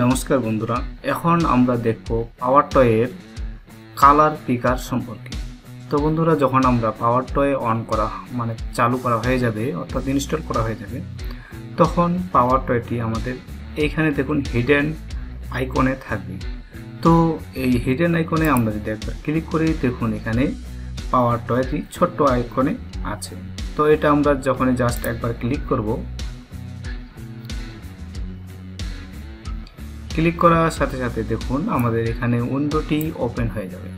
নমস্কার বন্ধুরা, এখন আমরা দেখব পাওয়ার টয়ের কালার পিকার সম্পর্কে। তো বন্ধুরা, যখন আমরা পাওয়ার টয় অন করা চালু করা হয়ে যাবে অর্থাৎ ইনস্টল করা হয়ে যাবে, তখন পাওয়ার টয়টি আমাদের এইখানে দেখুন হিডেন আইকনে থাকবে। তো এই হিডেন আইকনে আমরা যদি একবার ক্লিক করি, দেখুন এখানে পাওয়ার টয়টি ছোট্ট আইকনে আছে। তো এটা আমরা যখন জাস্ট একবার ক্লিক করব, ক্লিক করার সাথে সাথে দেখুন আমাদের এখানে উইন্ডোটি ওপেন হয়ে যাবে।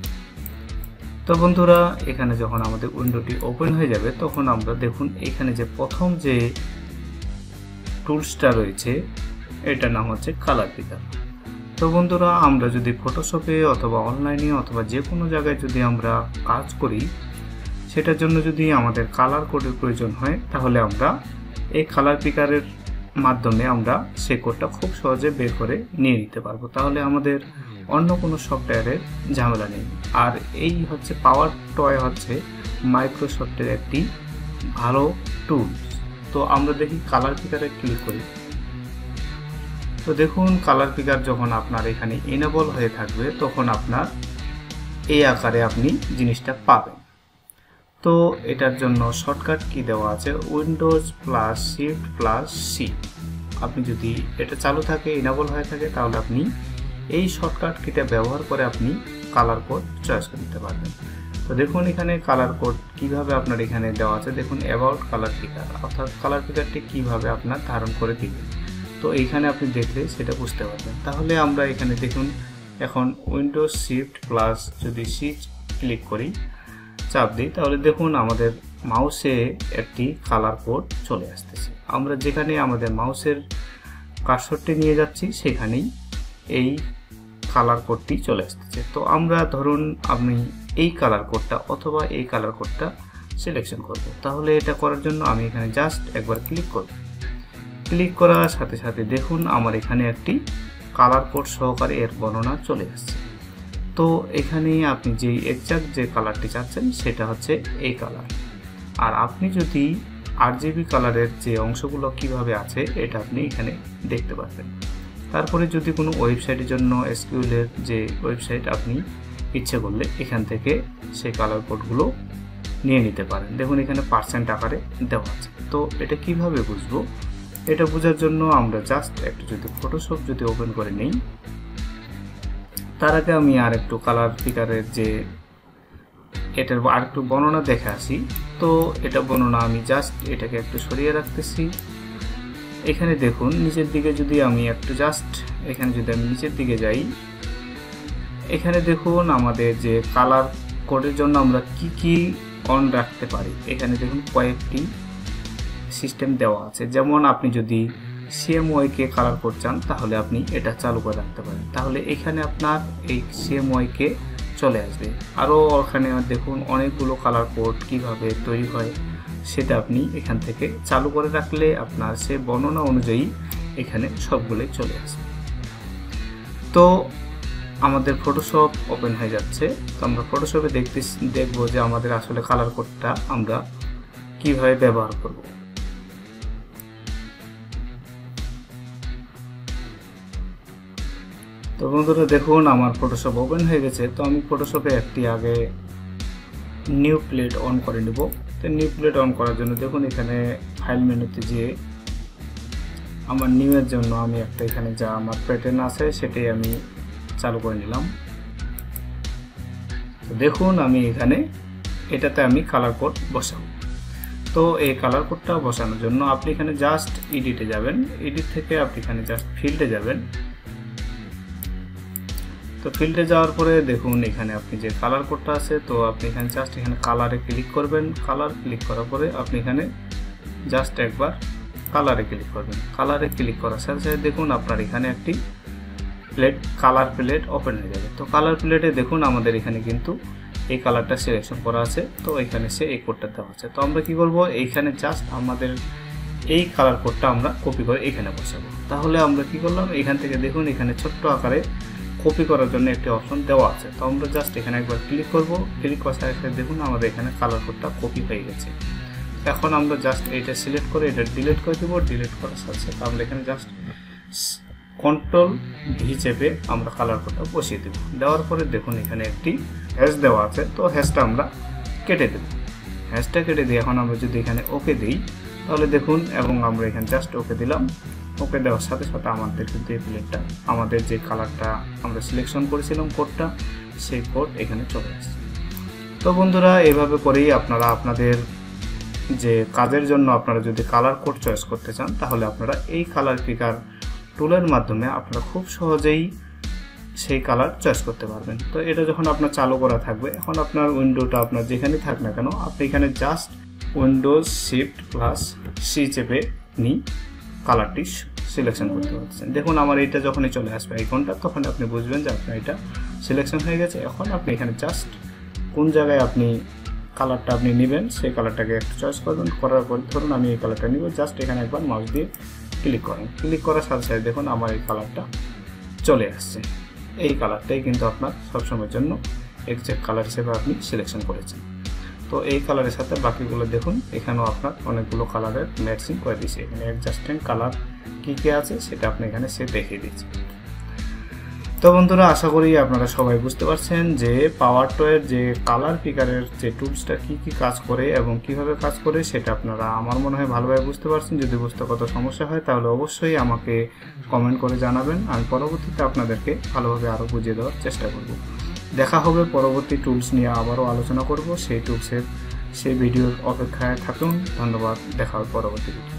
তো বন্ধুরা, এখানে যখন আমাদের উইন্ডোটি ওপেন হয়ে যাবে, তখন আমরা দেখুন এখানে যে প্রথম যে টুলসটা রয়েছে, এটার নাম হচ্ছে কালার পিকার। তো বন্ধুরা, আমরা যদি ফটোশপে অথবা অনলাইনে অথবা যে কোনো জায়গায় যদি আমরা কাজ করি, সেটার জন্য যদি আমাদের কালার কোডের প্রয়োজন হয়, তাহলে আমরা এই কালার পিকারের মাধ্যমে আমরা সেই কোডটা খুব সহজে বের করে নিয়ে নিতে পারবো। তাহলে আমাদের অন্য কোনো সফটওয়্যারের ঝামেলা নেই। আর এই হচ্ছে পাওয়ার টয় হচ্ছে মাইক্রোসফটের একটি ভালো টুলস। তো আমরা দেখি কালার পিকারে ক্লিক করি। তো দেখুন কালার পিকার যখন আপনার এখানে এনেবল হয়ে থাকবে, তখন আপনার এই আকারে আপনি জিনিসটা পাবেন। তো এটার জন্য শর্টকাট কি দেওয়া আছে, Windows plus shift plus C. আপনি যদি এটা চালু থাকে, ইনেবল হয়ে থাকে, তাহলে আপনি এই শর্টকাট কিটা ব্যবহার করে আপনি কালার কোড চয়েস করে নিতে পারবেন। তো দেখুন এখানে কালার কোড কিভাবে আপনার এখানে দেওয়া আছে। দেখুন অ্যাবাউট কালার পিকার, অর্থাৎ কালার পিকারটি কিভাবে আপনার ধারণ করে দিবেন। তো এইখানে আপনি দেখলে সেটা বুঝতে পারবেন। তাহলে আমরা এখানে দেখুন এখন উইন্ডোজ শিফট প্লাস যদি সি ক্লিক করি, চাপ দিই, তাহলে দেখুন আমাদের মাউসে একটি কালার কোড চলে আসতেছে। আমরা যেখানে আমাদের মাউসের কার্সরটি নিয়ে যাচ্ছি, সেখানেই এই কালার কোডটি চলে আসতেছে। তো আমরা ধরুন আমি এই কালার কোডটা অথবা এই কালার কোডটা সিলেকশন করব। তাহলে এটা করার জন্য আমি এখানে জাস্ট একবার ক্লিক করব। ক্লিক করার সাথে সাথে দেখুন আমার এখানে একটি কালার কোড সহকারে এর বর্ণনা চলে আসছে। তো এখানে আপনি যে এক্সাক্ট যে কালারটি চাচ্ছেন, সেটা হচ্ছে এই কালার। আর আপনি যদি আরজিবি কালারের যে অংশগুলো কিভাবে আছে, এটা আপনি এখানে দেখতে পারবেন। তারপরে যদি কোনো ওয়েবসাইটের জন্য এসকিউএলের যে ওয়েবসাইট আপনি ইচ্ছে করলে এখান থেকে সেই কালার কোডগুলো নিয়ে নিতে পারেন। দেখুন এখানে পার্সেন্ট আকারে দেওয়া আছে। তো এটা কিভাবে বুঝবো, এটা বোঝার জন্য আমরা জাস্ট একটু যদি ফটোশপ যদি ওপেন করে নিই, তার আগে আমি আর একটু কালার পিকারের যে এটার আর একটু বর্ণনা দেখে আসি। তো এটা বর্ণনা আমি জাস্ট এটাকে একটু সরিয়ে রাখতেছি। এখানে দেখুন নিচের দিকে যদি আমি একটু জাস্ট এখানে যদি আমি নিচের দিকে যাই, এখানে দেখুন আমাদের যে কালার কোডের জন্য আমরা কি কি অন রাখতে পারি। এখানে দেখুন কয়েকটি সিস্টেম দেওয়া আছে। যেমন আপনি যদি সিএমওয়াইকে কালার কোড চান, তাহলে আপনি এটা চালু করে রাখতে পারেন। তাহলে এখানে আপনার এই সিএমওয়াইকে চলে আসবে। আরও ওখানে দেখুন অনেকগুলো কালার কোড কিভাবে তৈরি হয়, সেটা আপনি এখান থেকে চালু করে রাখলে আপনার সে বর্ণনা অনুযায়ী এখানে সবগুলোই চলে আসবে। তো আমাদের ফটোশপ ওপেন হয়ে যাচ্ছে। তো আমরা ফটোশপে দেখবো যে আমাদের আসলে কালার কোডটা আমরা কিভাবে ব্যবহার করব। তো বন্ধুরা, দেখুন আমার ফটোশপ ওপেন হয়ে গেছে। তো আমি ফটোশপে একটি আগে নিউ প্লেট অন করে নেব। তো নিউ প্লেট অন করার জন্য দেখুন এখানে ফাইল মেনুতে যে আমার নিউ এর জন্য আমি একটা এখানে যা আমার প্যাটার্ন আছে সেটাই আমি চালু করে নিলাম। তো দেখুন আমি এখানে এটাতে আমি কালার কোড বসাবো। তো এই কালার কোডটা বসানোর জন্য আপনি এখানে জাস্ট এডিটে যাবেন। এডিট থেকে আপনি এখানে জাস্ট ফিল্ডে যাবেন। তো ফিল্ডে যাওয়ার পরে দেখুন এখানে আপনি যে কালার কোডটা আছে, তো আপনি এখানে জাস্ট এখানে কালারে ক্লিক করবেন। কালার ক্লিক করার পরে আপনি এখানে জাস্ট একবার কালারে ক্লিক করবেন। কালারে ক্লিক করার সাথে সাথে দেখুন আপনার এখানে একটি কালার প্লেট ওপেন হয়ে যাবে। তো কালার প্লেটে দেখুন আমাদের এখানে কিন্তু এই কালারটা সিলেকশন করা আছে। তো এখানে সে এই কোডটা দেওয়া আছে। তো আমরা কি করব, এইখানে জাস্ট আমাদের এই কালার কোডটা আমরা কপি করে এখানে বসাবো। তাহলে আমরা কি করলাম, এখান থেকে দেখুন এখানে ছোট্ট আকারে কপি করার জন্য একটি অপশন দেওয়া আছে। তো আমরা জাস্ট এখানে একবার ক্লিক করব। ক্লিক করার সাথে সাথে দেখুন আমাদের এখানে কালার কোডটা কপি হয়ে গেছে। এখন আমরা জাস্ট এটা সিলেক্ট করে এটা ডিলিট করে দেবো। ডিলিট করার সাথে সাথে আমরা এখানে জাস্ট কন্ট্রোল ভি চেপে আমরা কালার কোডটা বসিয়ে দেব। দেওয়ার পরে দেখুন এখানে একটি হ্যাশ দেওয়া আছে, তো হ্যাশটা আমরা কেটে দেব। হ্যাশটা কেটে দিয়ে এখন আমরা যদি এখানে ওকে দিই তাহলে দেখুন, এবং আমরা এখানে জাস্ট ওকে দিলাম। ওকে দেওয়ার সাথে সাথে আমাদের কিন্তু এই প্লেটটা, আমাদের যে কালারটা আমরা সিলেকশন করেছিলাম কোডটা, সেই কোড এখানে চলে আসছে। তো বন্ধুরা, এইভাবে করেই আপনারা আপনাদের যে কাজের জন্য আপনারা যদি কালার কোড চয়েস করতে চান তাহলে আপনারা এই কালার পিকার টুলের মাধ্যমে আপনারা খুব সহজেই সেই কালার চয়েস করতে পারবেন। তো এটা যখন আপনার চালু করা থাকবে, এখন আপনার উইন্ডোটা আপনার যেখানে থাক না কেন, আপনি এখানে just Windows shift plus C চেপে নিয়ে কালারটি সিলেকশন করতে পারছেন। দেখুন আমার এটা যখনই চলে আসবে আইকনটা, তখন আপনি বুঝবেন যে আপনার এটা সিলেকশন হয়ে গেছে। এখন আপনি এখানে জাস্ট কোন জায়গায় আপনি কালারটা আপনি নেবেন সেই কালারটাকে একটু চয়েস করবেন। করার পর ধরুন আমি এই কালারটা নিব, জাস্ট এখানে একবার মাউস দিয়ে ক্লিক করেন। ক্লিক করার সাথে সাথে দেখুন আমার এই কালারটা চলে আসছে। এই কালারটাই কিন্তু আপনার সবসময়ের জন্য এক্সাক্ট কালার হিসেবে আপনি সিলেকশন করেছেন। তো এই কালারের সাথে বাকিগুলো দেখুন এখানেও আপনার অনেকগুলো কালারের ম্যাচিং করে দিয়েছে। এখানে অ্যাডজাস্টিং কালার কী কী আছে সেটা আপনি এখানে সে দেখিয়ে দিচ্ছে। তো বন্ধুরা, আশা করি আপনারা সবাই বুঝতে পারছেন যে পাওয়ারটয়ের যে কালার পিকারের যে টুলসটা কী কী কাজ করে এবং কিভাবে কাজ করে সেটা আপনারা আমার মনে হয় ভালোভাবে বুঝতে পারছেন। যদি বুঝতে কত সমস্যা হয় তাহলে অবশ্যই আমাকে কমেন্ট করে জানাবেন। আমি পরবর্তীতে আপনাদেরকে ভালোভাবে আরও বুঝিয়ে দেওয়ার চেষ্টা করব। দেখা হবে পরবর্তী টুলস নিয়ে, আবারও আলোচনা করব। সেই টুলসের সেই ভিডিওর অপেক্ষায় থাকুন। ধন্যবাদ, দেখা হবে পরবর্তী ভিডিও।